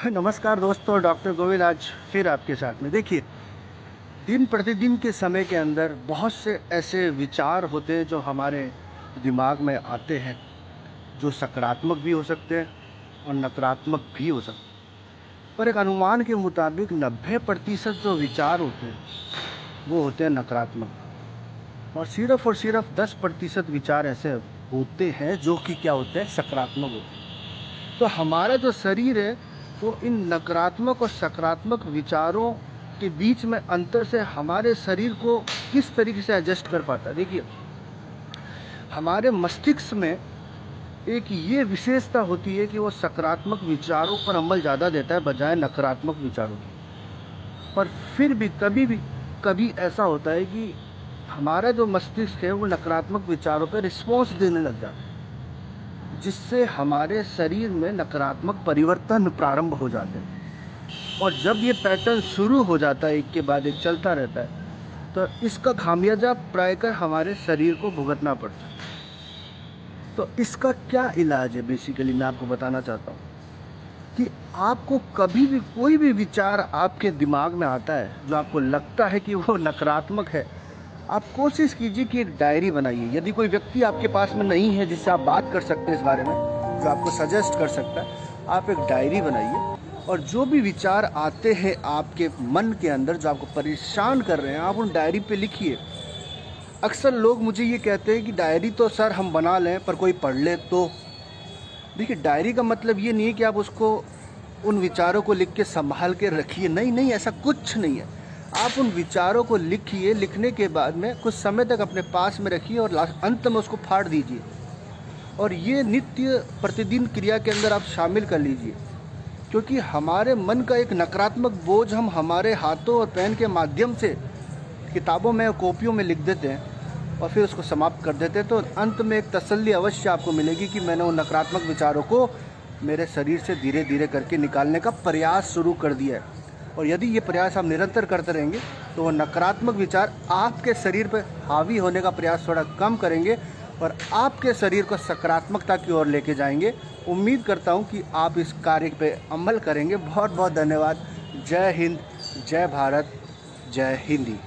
नमस्कार दोस्तों, डॉक्टर गोविंद आज फिर आपके साथ में। देखिए, दिन प्रतिदिन के समय के अंदर बहुत से ऐसे विचार होते हैं जो हमारे दिमाग में आते हैं, जो सकारात्मक भी हो सकते हैं और नकारात्मक भी हो सकते हैं। पर एक अनुमान के मुताबिक 90% जो विचार होते हैं वो होते हैं नकारात्मक, और सिर्फ 10% विचार ऐसे होते हैं जो कि क्या होते हैं, सकारात्मक होते हैं। तो हमारा जो शरीर है वो इन नकारात्मक और सकारात्मक विचारों के बीच में अंतर से हमारे शरीर को किस तरीके से एडजस्ट कर पाता है। देखिए, हमारे मस्तिष्क में एक ये विशेषता होती है कि वो सकारात्मक विचारों पर अमल ज़्यादा देता है बजाय नकारात्मक विचारों की। पर फिर भी कभी ऐसा होता है कि हमारा जो मस्तिष्क है वो नकारात्मक विचारों पर रिस्पॉन्स देने लग जाता है, जिससे हमारे शरीर में नकारात्मक परिवर्तन प्रारंभ हो जाते हैं। और जब ये पैटर्न शुरू हो जाता है, एक के बाद एक चलता रहता है, तो इसका खामियाजा प्रायः हमारे शरीर को भुगतना पड़ता है। तो इसका क्या इलाज है, बेसिकली मैं आपको बताना चाहता हूँ कि आपको कभी भी कोई भी विचार आपके दिमाग में आता है जो आपको लगता है कि वो नकारात्मक है, आप कोशिश कीजिए कि एक डायरी बनाइए। यदि कोई व्यक्ति आपके पास में नहीं है जिससे आप बात कर सकते हैं इस बारे में, जो आपको सजेस्ट कर सकता है, आप एक डायरी बनाइए और जो भी विचार आते हैं आपके मन के अंदर जो आपको परेशान कर रहे हैं, आप उन डायरी पे लिखिए। अक्सर लोग मुझे ये कहते हैं कि डायरी तो सर हम बना लें, पर कोई पढ़ ले तो। देखिए, डायरी का मतलब ये नहीं है कि आप उसको उन विचारों को लिख के संभाल के रखिए। नहीं, ऐसा कुछ नहीं है। आप उन विचारों को लिखिए, लिखने के बाद में कुछ समय तक अपने पास में रखिए और अंत में उसको फाड़ दीजिए। और ये नित्य प्रतिदिन क्रिया के अंदर आप शामिल कर लीजिए, क्योंकि हमारे मन का एक नकारात्मक बोझ हम हमारे हाथों और पेन के माध्यम से किताबों में और कॉपियों में लिख देते हैं और फिर उसको समाप्त कर देते हैं। तो अंत में एक तसल्ली अवश्य आपको मिलेगी कि मैंने उन नकारात्मक विचारों को मेरे शरीर से धीरे धीरे करके निकालने का प्रयास शुरू कर दिया है। और यदि ये प्रयास आप निरंतर करते रहेंगे तो वो नकारात्मक विचार आपके शरीर पर हावी होने का प्रयास थोड़ा कम करेंगे और आपके शरीर को सकारात्मकता की ओर लेके जाएंगे। उम्मीद करता हूँ कि आप इस कार्य पे अमल करेंगे। बहुत बहुत धन्यवाद। जय हिंद, जय भारत, जय हिंदी।